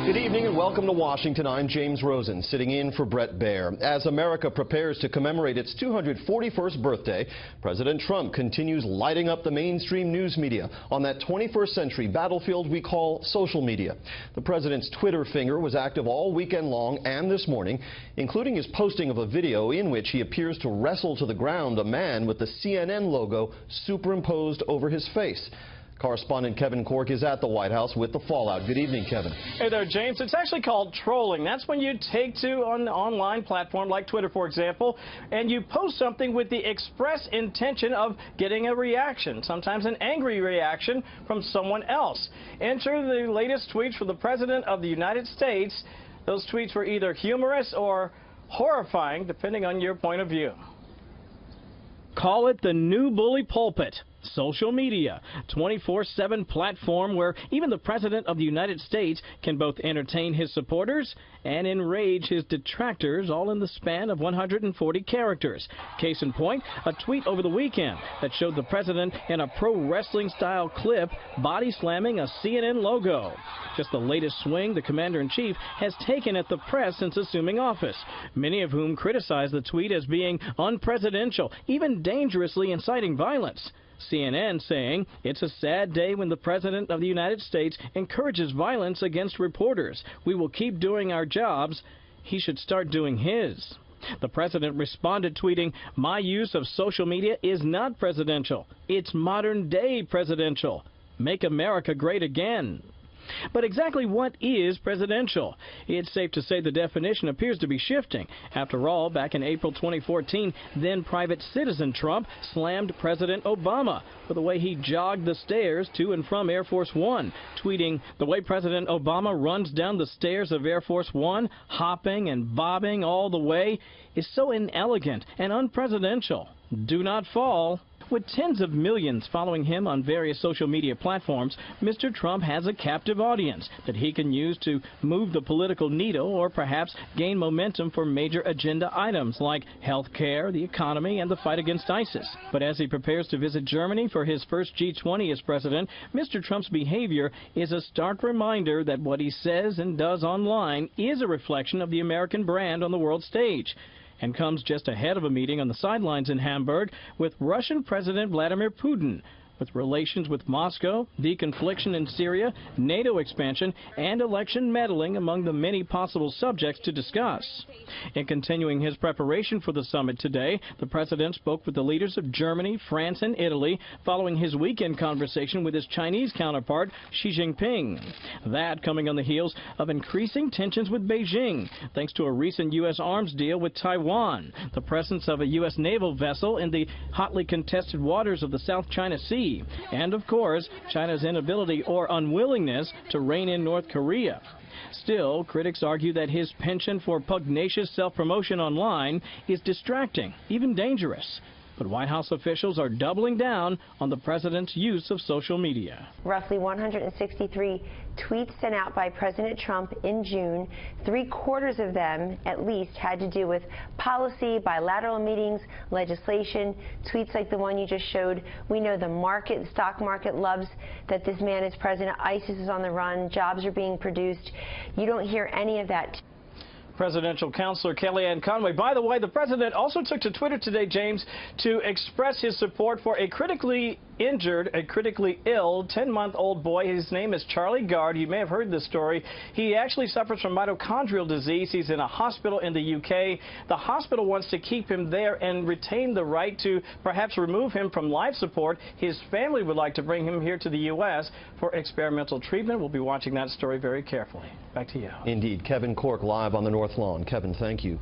Good evening and welcome to Washington. I'm James Rosen, sitting in for Brett Baer. As America prepares to commemorate its 241st birthday, President Trump continues lighting up the mainstream news media on that 21st century battlefield we call social media. The president's Twitter finger was active all weekend long and this morning, including his posting of a video in which he appears to wrestle to the ground a man with the CNN logo superimposed over his face. Correspondent Kevin Corke is at the White House with the fallout. Good evening, Kevin. Hey there, James. It's actually called trolling. That's when you take to an online platform like Twitter, for example, and you post something with the express intention of getting a reaction, sometimes an angry reaction from someone else. Enter the latest tweets from the President of the United States. Those tweets were either humorous or horrifying, depending on your point of view. Call it the new bully pulpit. Social media, 24/7 platform where even the President of the United States can both entertain his supporters and enrage his detractors, all in the span of 140 characters. Case in point, a tweet over the weekend that showed the President in a pro-wrestling style clip body slamming a CNN logo. Just the latest swing the Commander-in-Chief has taken at the press since assuming office, many of whom criticize the tweet as being unpresidential, even dangerously inciting violence. CNN saying it's a sad day when the President of the United States encourages violence against reporters. We will keep doing our jobs. He should start doing his. The President responded tweeting, "My use of social media is not presidential. It's modern day presidential. Make America great again." But exactly what is presidential? It's safe to say the definition appears to be shifting. After all, back in April 2014, then private citizen Trump slammed President Obama for the way he jogged the stairs to and from Air Force One, tweeting, "The way President Obama runs down the stairs of Air Force One, hopping and bobbing all the way, is so inelegant and unpresidential. Do not fall." With tens of millions following him on various social media platforms, Mr. Trump has a captive audience that he can use to move the political needle or perhaps gain momentum for major agenda items like health care, the economy, and the fight against ISIS. But as he prepares to visit Germany for his first G20 as president, Mr. Trump's behavior is a stark reminder that what he says and does online is a reflection of the American brand on the world stage, and comes just ahead of a meeting on the sidelines in Hamburg with Russian President Vladimir Putin, with relations with Moscow, deconfliction in Syria, NATO expansion, and election meddling among the many possible subjects to discuss. In continuing his preparation for the summit today, the President spoke with the leaders of Germany, France, and Italy following his weekend conversation with his Chinese counterpart, Xi Jinping. That coming on the heels of increasing tensions with Beijing, thanks to a recent U.S. arms deal with Taiwan, the presence of a U.S. naval vessel in the hotly contested waters of the South China Sea, and, of course, China's inability or unwillingness to rein in North Korea. Still, critics argue that his penchant for pugnacious self-promotion online is distracting, even dangerous. But White House officials are doubling down on the president's use of social media. Roughly 163 tweets sent out by President Trump in June. 3/4 of them, at least, had to do with policy, bilateral meetings, legislation. Tweets like the one you just showed. We know the stock market loves that this man is president. ISIS is on the run. Jobs are being produced. You don't hear any of that. Presidential counselor Kellyanne Conway. By the way, the president also took to Twitter today, James, to express his support for a critically ill 10-month-old boy. His name is Charlie Gard. You may have heard this story. He actually suffers from mitochondrial disease. He's in a hospital in the UK. The hospital wants to keep him there and retain the right to perhaps remove him from life support. His family would like to bring him here to the U.S. for experimental treatment. We'll be watching that story very carefully. Back to you. Indeed. Kevin Corke live on the North Lawn. Kevin, thank you.